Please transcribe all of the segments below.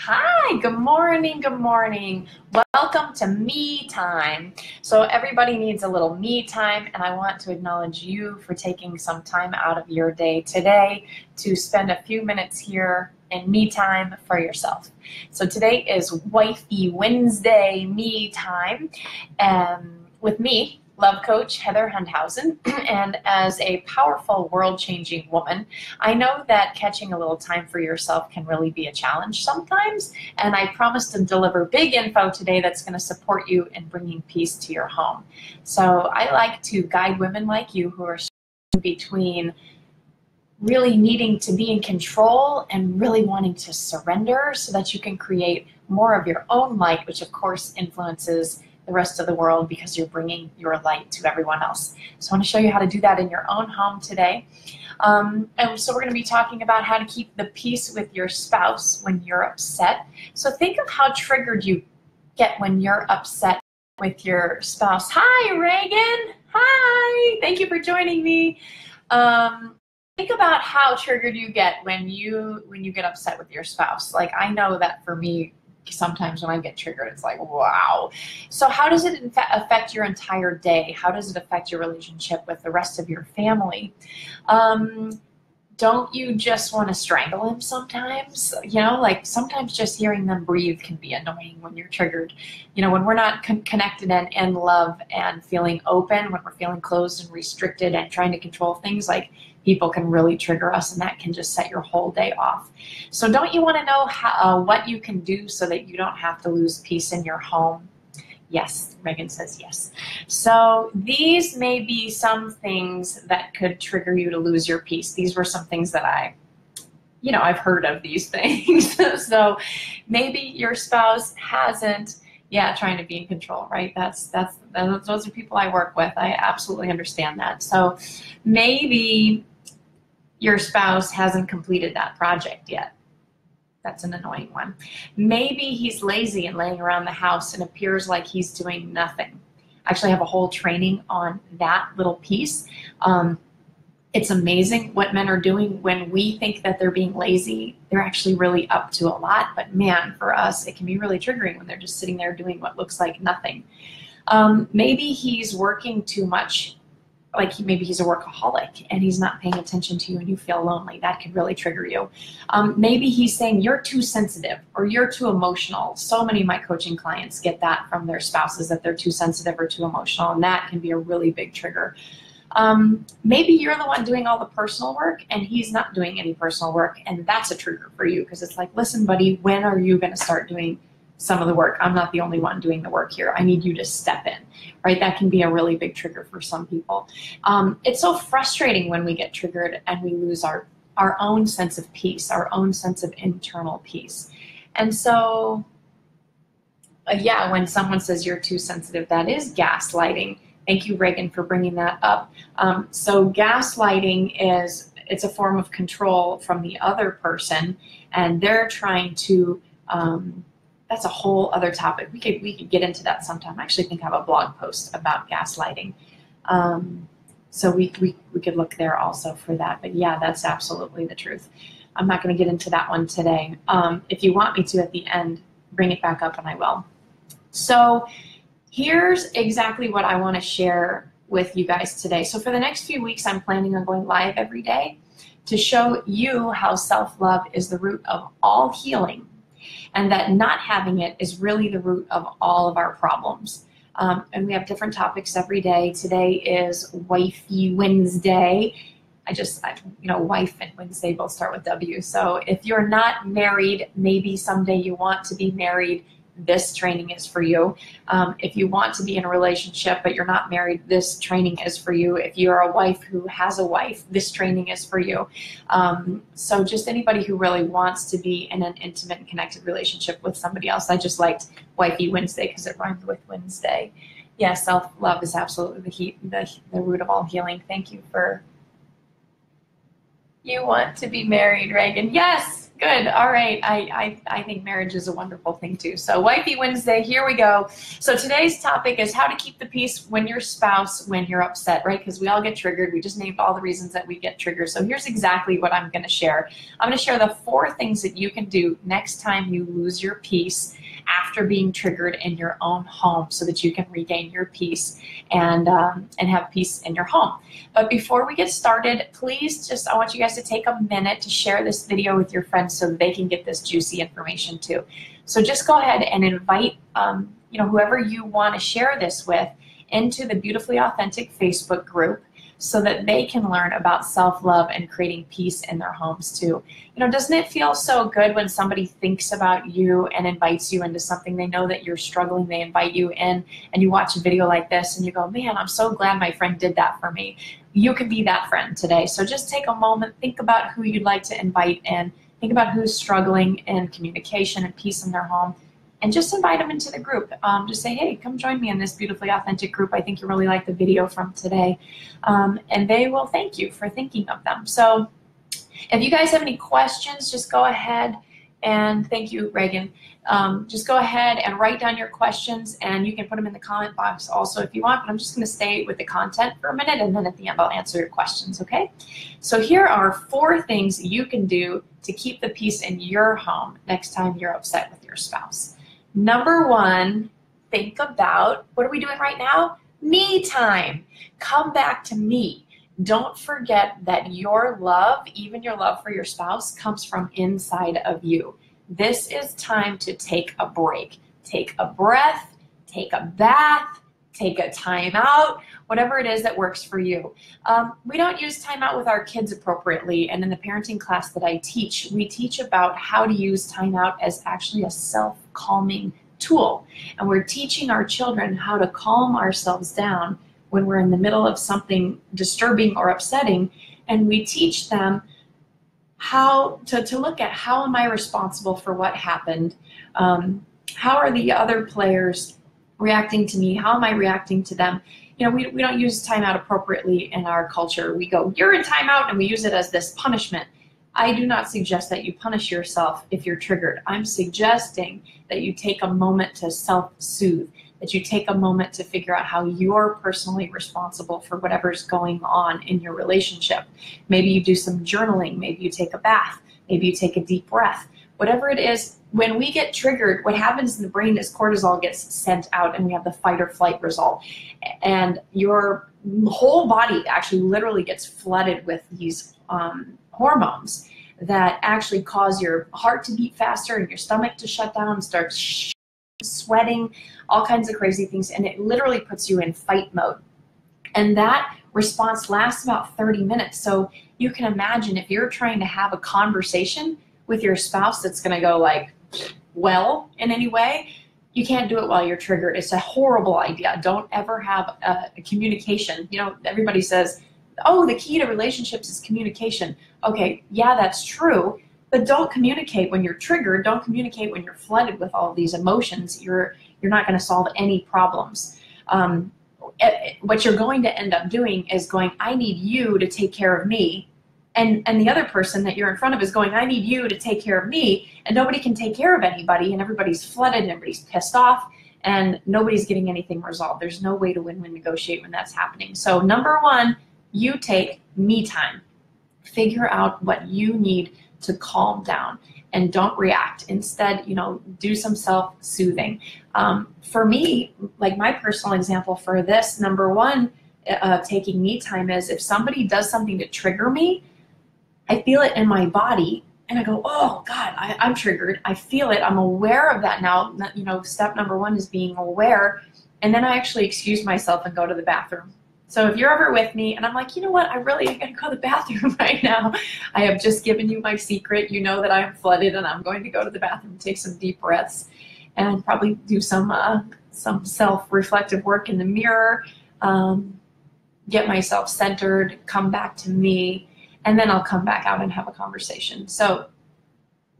Hi, good morning, good morning. Welcome to me time. So everybody needs a little me time, and I want to acknowledge you for taking some time out of your day today to spend a few minutes here in me time for yourself. So today is Wifey Wednesday me time, with me, love coach Heather Hundhausen, and as a powerful world-changing woman, I know that catching a little time for yourself can really be a challenge sometimes, and I promise to deliver big info today that's going to support you in bringing peace to your home. So I like to guide women like you who are between really needing to be in control and really wanting to surrender so that you can create more of your own light, which of course influences the rest of the world because you're bringing your light to everyone else. So I want to show you how to do that in your own home today. And so we're going to be talking about how to keep the peace with your spouse when you're upset. So think of how triggered you get when you're upset with your spouse. Hi, Reagan. Hi. Thank you for joining me. Think about how triggered you get when you get upset with your spouse. Like, I know that for me, sometimes when I get triggered, it's like, wow. So how does it affect your entire day? How does it affect your relationship with the rest of your family? Don't you just want to strangle him sometimes? You know, like sometimes just hearing them breathe can be annoying when you're triggered. You know, when we're not connected and in love and feeling open, when we're feeling closed and restricted and trying to control things, like people can really trigger us, and that can just set your whole day off. So don't you want to know how, what you can do so that you don't have to lose peace in your home? Yes, Megan says yes. So these may be some things that could trigger you to lose your peace. These were some things that I've heard of these things. So maybe your spouse hasn't, trying to be in control, right? Those are people I work with. I absolutely understand that. So maybe your spouse hasn't completed that project yet. That's an annoying one. Maybe he's lazy and laying around the house and appears like he's doing nothing. I actually have a whole training on that little piece. It's amazing what men are doing when we think that they're being lazy. They're actually really up to a lot, but man, for us, it can be really triggering when they're just sitting there doing what looks like nothing. Maybe he's working too much. Like maybe he's a workaholic and he's not paying attention to you and you feel lonely. That could really trigger you. Maybe he's saying you're too sensitive or you're too emotional. So many of my coaching clients get that from their spouses, that they're too sensitive or too emotional, and that can be a really big trigger. Maybe you're the one doing all the personal work and he's not doing any personal work, and that's a trigger for you because it's like, listen, buddy, when are you going to start doing some of the work? I'm not the only one doing the work here. I need you to step in, right? That can be a really big trigger for some people. It's so frustrating when we get triggered and we lose our own sense of peace, our own sense of internal peace. And so, when someone says you're too sensitive, that is gaslighting. Thank you, Reagan, for bringing that up. So gaslighting it's a form of control from the other person, and they're trying to, that's a whole other topic. We could get into that sometime. I actually think I have a blog post about gaslighting. So we could look there also for that. But yeah, that's absolutely the truth. I'm not going to get into that one today. If you want me to at the end, bring it back up and I will. So here's exactly what I want to share with you guys today. So for the next few weeks, I'm planning on going live every day to show you how self-love is the root of all healing, and that not having it is really the root of all of our problems. And we have different topics every day. Today is Wifey Wednesday. Wife and Wednesday both start with W. So if you're not married, maybe someday you want to be married, this training is for you. If you want to be in a relationship but you're not married, this training is for you. If you're a wife who has a wife, this training is for you. So just anybody who really wants to be in an intimate and connected relationship with somebody else. I just liked Wifey Wednesday because it rhymed with Wednesday. Yeah, self-love is absolutely the root of all healing. Thank you for... You want to be married, Reagan. Yes, Good. All right. I think marriage is a wonderful thing too. So Wifey Wednesday, here we go. So today's topic is how to keep the peace when your spouse, when you're upset, right? Because we all get triggered. We just named all the reasons that we get triggered. So here's exactly what I'm going to share. I'm going to share the 4 things that you can do next time you lose your peace after being triggered in your own home so that you can regain your peace and have peace in your home. But before we get started, please I want you guys to take a minute to share this video with your friends so they can get this juicy information too. So just go ahead and invite whoever you want to share this with into the Beautifully Authentic Facebook group so that they can learn about self-love and creating peace in their homes too. Doesn't it feel so good when somebody thinks about you and invites you into something? They know that you're struggling, they invite you in, and you watch a video like this and you go, man, I'm so glad my friend did that for me. You can be that friend today. So just take a moment, think about who you'd like to invite in, think about who's struggling in communication and peace in their home, and just invite them into the group. Just say, hey, come join me in this Beautifully Authentic group. I think you really like the video from today. And they will thank you for thinking of them. So if you guys have any questions, just go ahead and thank you, Reagan. Just go ahead and write down your questions, and you can put them in the comment box also if you want, but I'm just going to stay with the content for a minute, and then at the end I'll answer your questions, okay? So here are 4 things you can do to keep the peace in your home next time you're upset with your spouse. Number 1, think about, what are we doing right now? Me time. Come back to me. Don't forget that your love, even your love for your spouse, comes from inside of you. This is time to take a break. Take a breath, take a bath, take a time out, whatever it is that works for you. We don't use time out with our kids appropriately, and in the parenting class that I teach, we teach about how to use time out as actually a self-calming tool. And we're teaching our children how to calm ourselves down when we're in the middle of something disturbing or upsetting, and we teach them how to look at, how am I responsible for what happened? How are the other players reacting to me? How am I reacting to them? We don't use timeout appropriately in our culture. We go, you're in timeout, and we use it as this punishment. I do not suggest that you punish yourself if you're triggered. I'm suggesting that you take a moment to self-soothe, that you take a moment to figure out how you're personally responsible for whatever's going on in your relationship. Maybe you do some journaling, maybe you take a bath, maybe you take a deep breath. Whatever it is, when we get triggered, what happens in the brain is cortisol gets sent out and we have the fight or flight result. And your whole body actually literally gets flooded with these hormones that actually cause your heart to beat faster and your stomach to shut down, start sweating, all kinds of crazy things, and it literally puts you in fight mode. And that response lasts about 30 minutes. So you can imagine if you're trying to have a conversation with your spouse that's going to go like, well, in any way, you can't do it while you're triggered. It's a horrible idea. Don't ever have a communication. Everybody says, oh, the key to relationships is communication. Okay, yeah, that's true. But don't communicate when you're triggered. Don't communicate when you're flooded with all of these emotions. You're not going to solve any problems. What you're going to end up doing is going, I need you to take care of me. And the other person that you're in front of is going, I need you to take care of me. And nobody can take care of anybody. And everybody's flooded and everybody's pissed off. And nobody's getting anything resolved. There's no way to win-win negotiate when that's happening. So number 1, you take me time. Figure out what you need to calm down and don't react. Instead, do some self-soothing. For me, like my personal example for this, number 1 of taking me time is if somebody does something to trigger me, I feel it in my body and I go, oh God, I'm triggered. I feel it. I'm aware of that now. Step number 1 is being aware. And then I actually excuse myself and go to the bathroom. So if you're ever with me and I'm like, you know what, I really got to go to the bathroom right now. I have just given you my secret. You know that I am flooded and I'm going to go to the bathroom, take some deep breaths, and probably do some self-reflective work in the mirror, get myself centered, come back to me, and then I'll come back out and have a conversation. So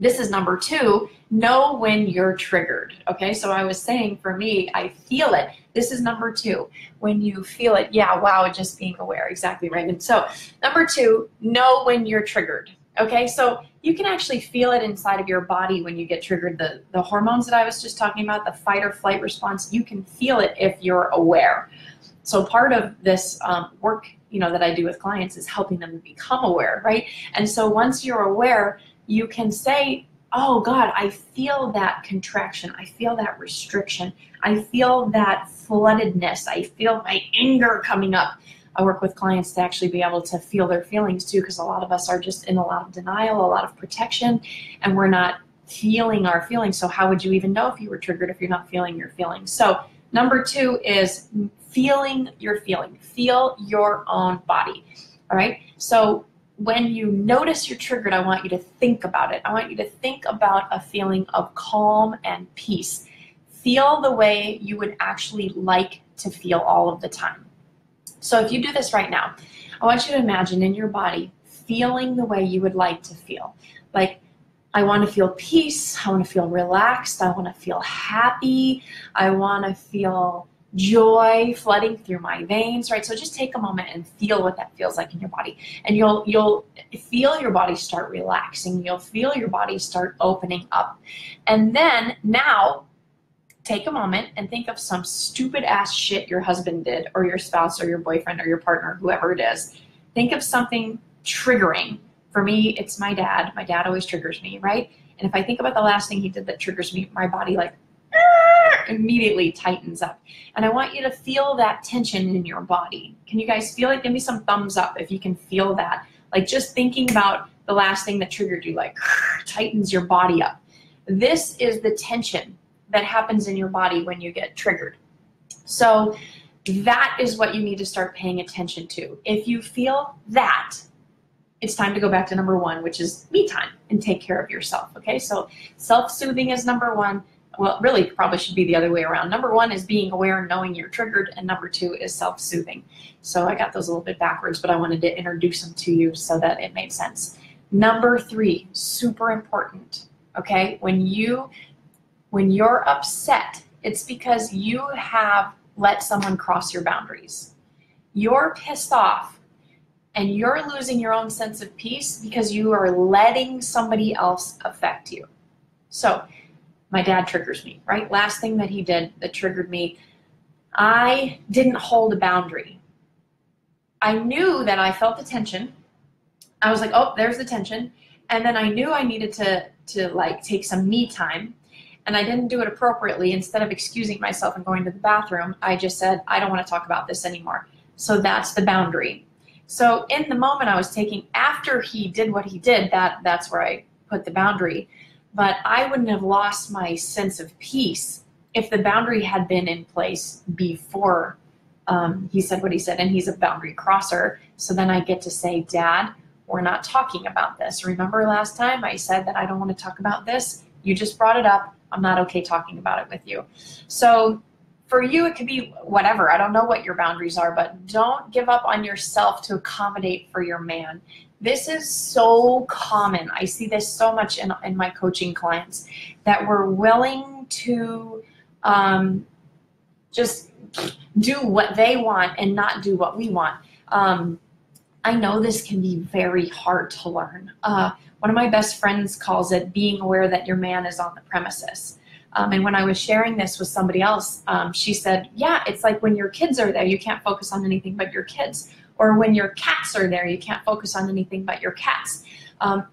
this is number 2, know when you're triggered. Okay, so I was saying for me, I feel it. This is number 2. When you feel it, yeah, wow, just being aware. Exactly, Reagan. So number 2, know when you're triggered. Okay, so you can actually feel it inside of your body when you get triggered. The hormones that I was just talking about, the fight or flight response, you can feel it if you're aware. So part of this work, that I do with clients is helping them become aware, right? And so once you're aware, you can say, oh God, I feel that contraction. I feel that restriction. I feel that floodedness. I feel my anger coming up. I work with clients to actually be able to feel their feelings too, because a lot of us are just in a lot of denial, a lot of protection, and we're not feeling our feelings. So how would you even know if you were triggered if you're not feeling your feelings? So number 2 is feeling your feeling. Feel your own body. All right. So when you notice you're triggered, I want you to think about it. I want you to think about a feeling of calm and peace. Feel the way you would actually like to feel all of the time. So if you do this right now, I want you to imagine in your body feeling the way you would like to feel. Like, I want to feel peace. I want to feel relaxed. I want to feel happy. I want to feel joy flooding through my veins, right? So just take a moment and feel what that feels like in your body. And you'll feel your body start relaxing. You'll feel your body start opening up. And then now, take a moment and think of some stupid ass shit your husband did, or your spouse, or your boyfriend, or your partner, whoever it is. Think of something triggering. For me, it's my dad. My dad always triggers me, right? And if I think about the last thing he did that triggers me, my body like immediately tightens up. And I want you to feel that tension in your body. Can you guys feel it? Give me some thumbs up if you can feel that. Like, just thinking about the last thing that triggered you, like tightens your body up. This is the tension that happens in your body when you get triggered. So that is what you need to start paying attention to. If you feel that, it's time to go back to number 1, which is me time, and take care of yourself. Okay, so self-soothing is number 1. Well, really probably should be the other way around. Number 1 is being aware and knowing you're triggered, and number 2 is self-soothing. So I got those a little bit backwards, but I wanted to introduce them to you so that it made sense. Number 3, super important. Okay, when you're upset, it's because you have let someone cross your boundaries. You're pissed off and you're losing your own sense of peace because you are letting somebody else affect you. So my dad triggers me, right? Last thing that he did that triggered me, I didn't hold a boundary. I knew that I felt the tension. I was like, oh, there's the tension. And then I knew I needed to like take some me time. And I didn't do it appropriately. Instead of excusing myself and going to the bathroom, I just said, I don't want to talk about this anymore. So that's the boundary. So in the moment I was taking, after he did what he did, that's where I put the boundary. But I wouldn't have lost my sense of peace if the boundary had been in place before he said what he said, and he's a boundary crosser. So then I get to say, Dad, we're not talking about this. Remember last time I said that I don't want to talk about this? You just brought it up. I'm not okay talking about it with you. So for you, it could be whatever. I don't know what your boundaries are, but don't give up on yourself to accommodate for your man. This is so common. I see this so much in my coaching clients, that we're willing to just do what they want and not do what we want. I know this can be very hard to learn. One of my best friends calls it being aware that your man is on the premises. And when I was sharing this with somebody else, she said, yeah, it's like when your kids are there, you can't focus on anything but your kids. Or when your cats are there, you can't focus on anything but your cats.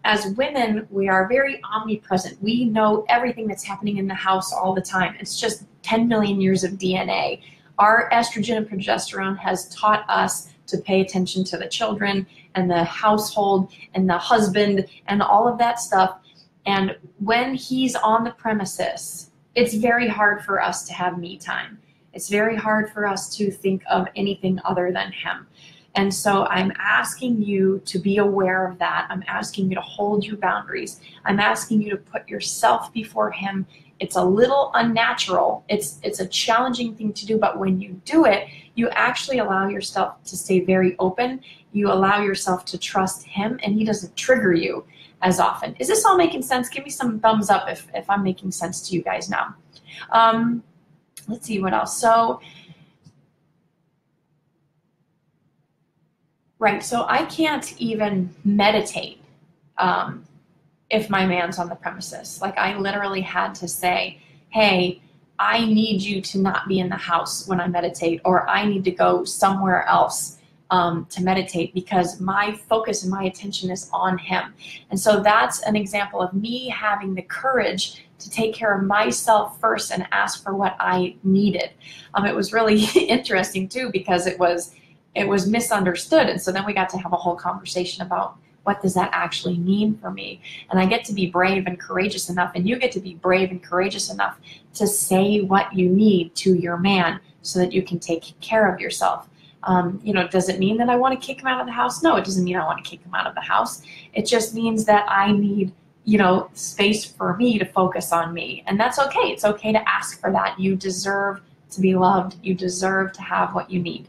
As women, we are very omnipresent. We know everything that's happening in the house all the time. It's just 10 million years of DNA. Our estrogen and progesterone has taught us to pay attention to the children and the household and the husband and all of that stuff. And when he's on the premises, it's very hard for us to have me time. It's very hard for us to think of anything other than him. And so I'm asking you to be aware of that. I'm asking you to hold your boundaries. I'm asking you to put yourself before him. It's a little unnatural. It's a challenging thing to do, but when you do it, you actually allow yourself to stay very open. You allow yourself to trust him, and he doesn't trigger you as often. Is this all making sense? Give me some thumbs up if I'm making sense to you guys now. Let's see what else. So, right, so I can't even meditate if my man's on the premises. Like, I literally had to say, hey, I need you to not be in the house when I meditate, or I need to go somewhere else to meditate, because my focus and my attention is on him. And so that's an example of me having the courage to take care of myself first and ask for what I needed. It was really interesting too, because it was misunderstood. And so then we got to have a whole conversation about, what does that actually mean for me? And I get to be brave and courageous enough, and you get to be brave and courageous enough to say what you need to your man so that you can take care of yourself. Does it mean that I want to kick him out of the house? No, it doesn't mean I want to kick him out of the house. It just means that I need, space for me to focus on me. And that's okay. It's okay to ask for that. You deserve to be loved. You deserve to have what you need.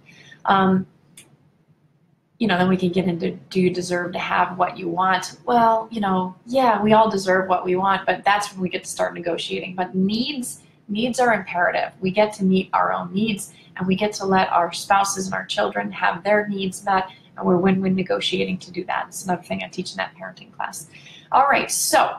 Then we can get into, do you deserve to have what you want? Well, yeah, we all deserve what we want, but that's when we get to start negotiating. But needs are imperative. We get to meet our own needs, and we get to let our spouses and our children have their needs met, and we're win-win negotiating to do that. It's another thing I teach in that parenting class. All right, so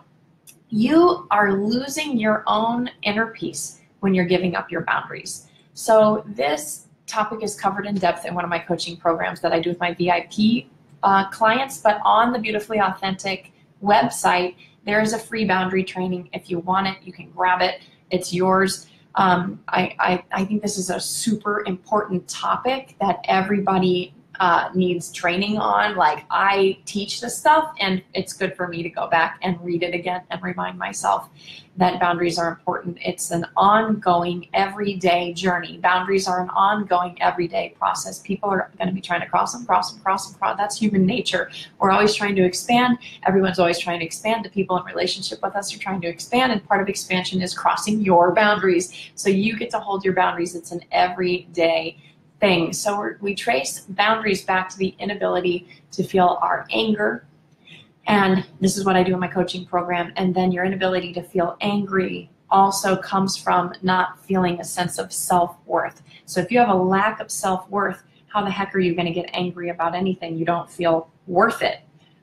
you are losing your own inner peace when you're giving up your boundaries. So this topic is covered in depth in one of my coaching programs that I do with my VIP clients, but on the Beautifully Authentic website, there is a free boundary training. If you want it, you can grab it. It's yours. I think this is a super important topic that everybody needs training on. Like, I teach this stuff, and it's good for me to go back and read it again and remind myself that boundaries are important. It's an ongoing, everyday journey. Boundaries are an ongoing, everyday process. People are going to be trying to cross them. That's human nature. We're always trying to expand. Everyone's always trying to expand. The people in relationship with us are trying to expand, and part of expansion is crossing your boundaries. So you get to hold your boundaries. It's an everyday thing. So we trace boundaries back to the inability to feel our anger. And this is what I do in my coaching program. And then your inability to feel angry also comes from not feeling a sense of self-worth. So if you have a lack of self-worth, how the heck are you going to get angry about anything? You don't feel worth it,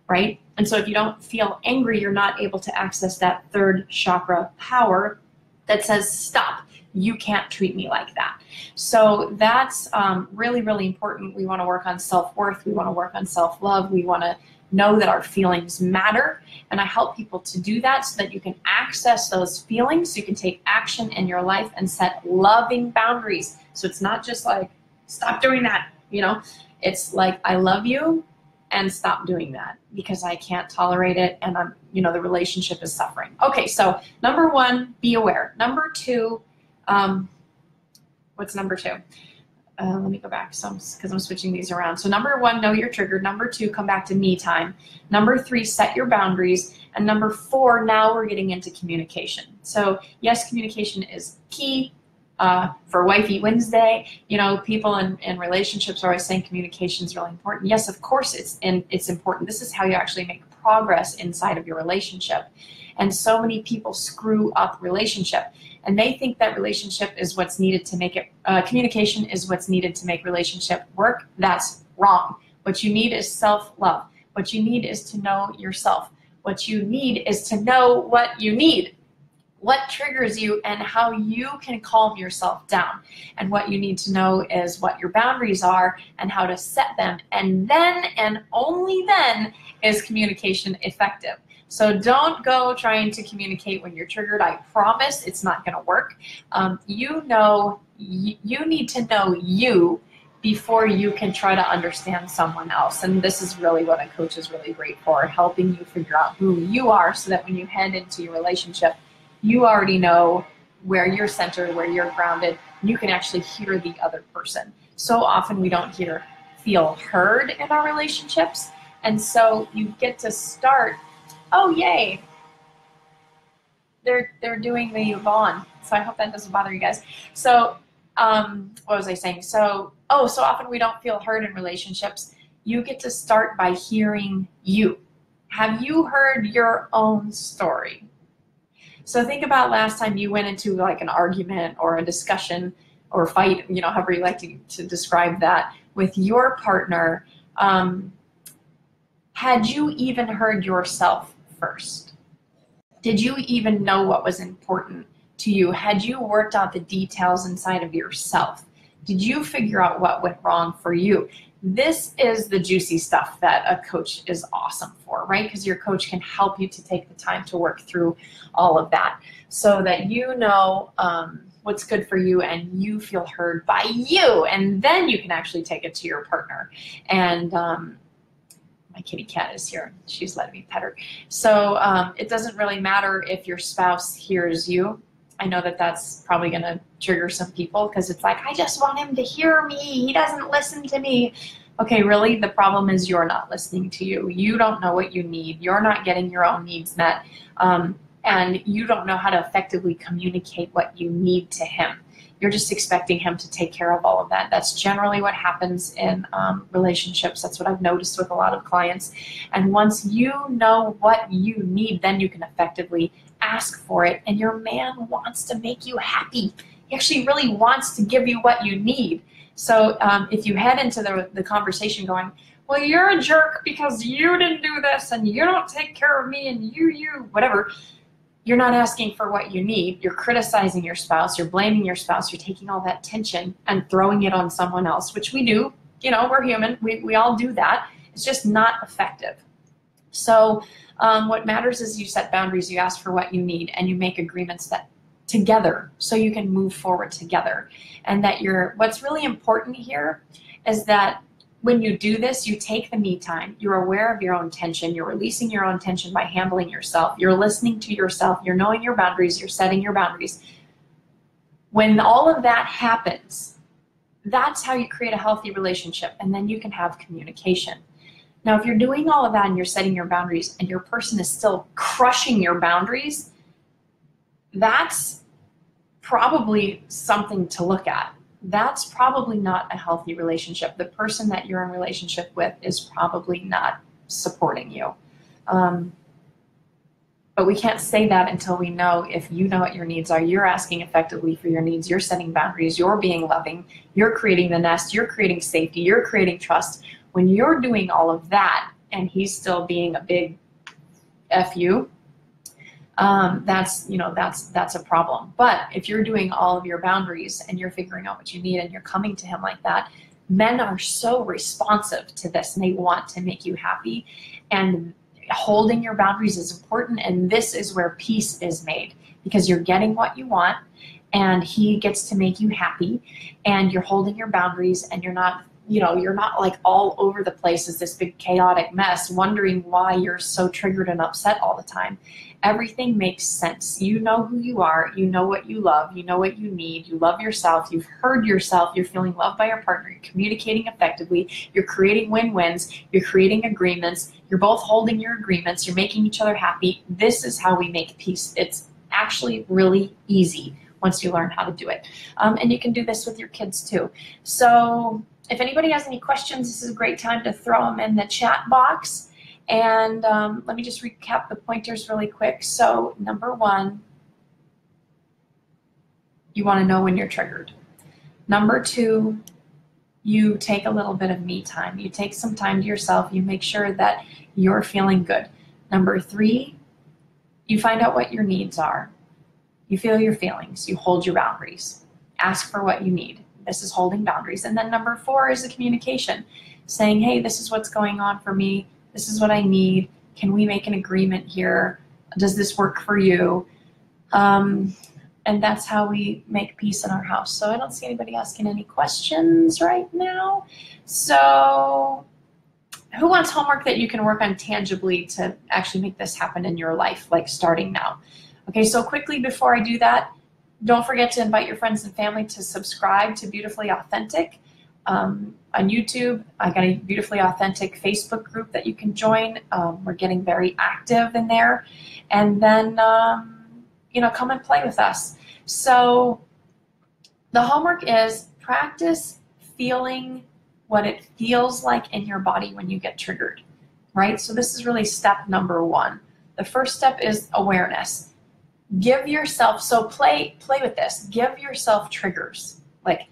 right? And so if you don't feel angry, you're not able to access that third chakra power that says, stop. You can't treat me like that. So that's really, really important. We want to work on self-worth. We want to work on self-love. We want to know that our feelings matter. And I help people to do that so that you can access those feelings, so you can take action in your life and set loving boundaries. So it's not just like, stop doing that, It's like, I love you, and stop doing that because I can't tolerate it, and the relationship is suffering. Okay, so number one, be aware. Number two, what's number two? Let me go back because I'm switching these around. So number one, know you're triggered. Number two, come back to me time. Number three, set your boundaries. And number four, now we're getting into communication. So yes, communication is key. For Wifey Wednesday, people in relationships are always saying communication is really important. Yes, of course it's important. This is how you actually make progress inside of your relationship. And so many people screw up relationship, and they think that relationship is what's needed to make it, communication is what's needed to make relationship work. That's wrong. What you need is self-love. What you need is to know yourself. What you need is to know what you need, what triggers you, and how you can calm yourself down. And what you need to know is what your boundaries are and how to set them. And then, and only then, is communication effective. So don't go trying to communicate when you're triggered. I promise it's not going to work. You need to know you before you can try to understand someone else. And this is really what a coach is really great for, helping you figure out who you are so that when you head into your relationship, you already know where you're centered, where you're grounded, and you can actually hear the other person. So often we don't feel heard in our relationships. And so you get to start, oh yay, they're doing the Vaughn. So I hope that doesn't bother you guys. So what was I saying? So often we don't feel heard in relationships. You get to start by hearing you. Have you heard your own story? So think about last time you went into like an argument or a discussion or a fight, however you like to describe that, with your partner. Had you even heard yourself first? Did you even know what was important to you? Had you worked out the details inside of yourself? Did you figure out what went wrong for you? This is the juicy stuff that a coach is awesome for, right? Because your coach can help you to take the time to work through all of that so that you know what's good for you and you feel heard by you. And then you can actually take it to your partner. And my kitty cat is here. She's letting me pet her. So it doesn't really matter if your spouse hears you. I know that that's probably going to trigger some people because it's like, I just want him to hear me. He doesn't listen to me. Okay, really? The problem is you're not listening to you. You don't know what you need. You're not getting your own needs met. And you don't know how to effectively communicate what you need to him. You're just expecting him to take care of all of that. That's generally what happens in relationships. That's what I've noticed with a lot of clients. And once you know what you need, then you can effectively ask for it. And your man wants to make you happy. He actually really wants to give you what you need. So if you head into the conversation going, well, you're a jerk because you didn't do this and you don't take care of me and you, whatever. You're not asking for what you need. You're criticizing your spouse. You're blaming your spouse. You're taking all that tension and throwing it on someone else, which we do. You know, we're human. We all do that. It's just not effective. So what matters is you set boundaries, you ask for what you need, and you make agreements that together so you can move forward together. And that what's really important here is that when you do this, you take the me time. You're aware of your own tension. You're releasing your own tension by handling yourself. You're listening to yourself. You're knowing your boundaries. You're setting your boundaries. When all of that happens, that's how you create a healthy relationship. And then you can have communication. Now, if you're doing all of that and you're setting your boundaries and your person is still crushing your boundaries, that's probably something to look at. That's probably not a healthy relationship. The person that you're in relationship with is probably not supporting you. But we can't say that until we know if you know what your needs are. You're asking effectively for your needs. You're setting boundaries. You're being loving. You're creating the nest. You're creating safety. You're creating trust. When you're doing all of that and he's still being a big F you, that's a problem. But if you're doing all of your boundaries and you're figuring out what you need and you're coming to him like that, men are so responsive to this and they want to make you happy. And holding your boundaries is important. And this is where peace is made because you're getting what you want and he gets to make you happy and you're holding your boundaries and you're not like all over the place as this big chaotic mess, wondering why you're so triggered and upset all the time. Everything makes sense. You know who you are. You know what you love. You know what you need. You love yourself. You've heard yourself. You're feeling loved by your partner. You're communicating effectively. You're creating win-wins. You're creating agreements. You're both holding your agreements. You're making each other happy. This is how we make peace. It's actually really easy once you learn how to do it. And you can do this with your kids too. So if anybody has any questions, this is a great time to throw them in the chat box. And let me just recap the pointers really quick. So number one, you want to know when you're triggered. Number two, you take a little bit of me time. You take some time to yourself. You make sure that you're feeling good. Number three, you find out what your needs are. You feel your feelings. You hold your boundaries. Ask for what you need. This is holding boundaries. And then number four is the communication, saying, hey, this is what's going on for me. This is what I need. Can we make an agreement here? Does this work for you? And that's how we make peace in our house. So I don't see anybody asking any questions right now. So who wants homework that you can work on tangibly to actually make this happen in your life, like starting now? Okay, so quickly before I do that, don't forget to invite your friends and family to subscribe to Beautifully Authentic on YouTube. I got a Beautifully Authentic Facebook group that you can join. We're getting very active in there. And then, come and play with us. So the homework is practice feeling what it feels like in your body when you get triggered, right? So this is really step number one. The first step is awareness. Give yourself, so play with this. Give yourself triggers. Like,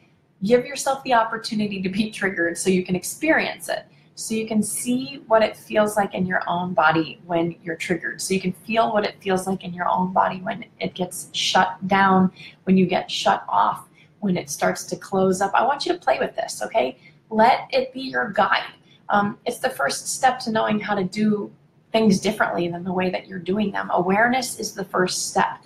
give yourself the opportunity to be triggered so you can experience it. so you can see what it feels like in your own body when you're triggered. So you can feel what it feels like in your own body when it gets shut down, when you get shut off, when it starts to close up. I want you to play with this, okay? Let it be your guide. It's the first step to knowing how to do things differently than the way that you're doing them. Awareness is the first step.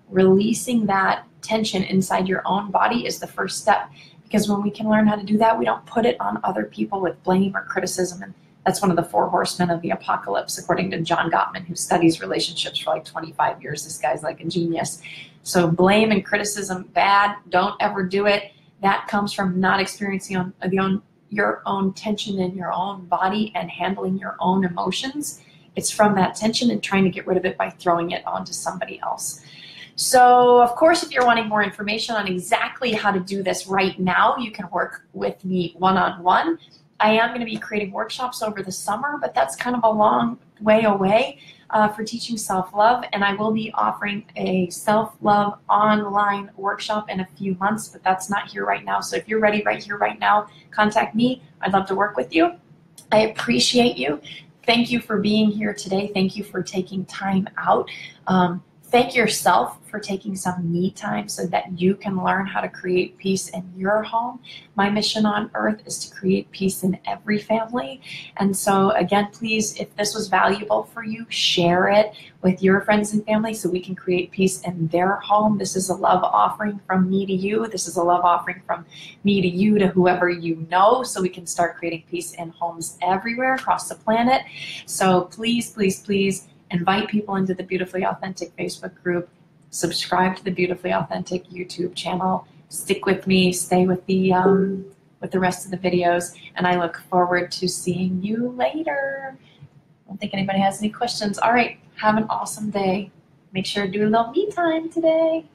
Releasing that tension inside your own body is the first step, because when we can learn how to do that, we don't put it on other people with blame or criticism. And that's one of the 4 horsemen of the apocalypse, according to John Gottman, who studies relationships for like 25 years. This guy's like a genius. So blame and criticism, bad. Don't ever do it. That comes from not experiencing your own tension in your own body and handling your own emotions. It's from that tension and trying to get rid of it by throwing it onto somebody else. So, of course, if you're wanting more information on exactly how to do this right now, you can work with me one-on-one. I am going to be creating workshops over the summer, but that's kind of a long way away for teaching self-love, and I will be offering a self-love online workshop in a few months, but that's not here right now. So if you're ready right here, right now, contact me. I'd love to work with you. I appreciate you. Thank you for being here today. Thank you for taking time out. Thank yourself for taking some me time so that you can learn how to create peace in your home. My mission on earth is to create peace in every family. And so again, please, if this was valuable for you, share it with your friends and family so we can create peace in their home. This is a love offering from me to you. This is a love offering from me to you to whoever you know, so we can start creating peace in homes everywhere across the planet. So please, please, please, invite people into the Beautifully Authentic Facebook group. Subscribe to the Beautifully Authentic YouTube channel. Stick with me. Stay with the rest of the videos. And I look forward to seeing you later. I don't think anybody has any questions. All right. Have an awesome day. Make sure to do a little me time today.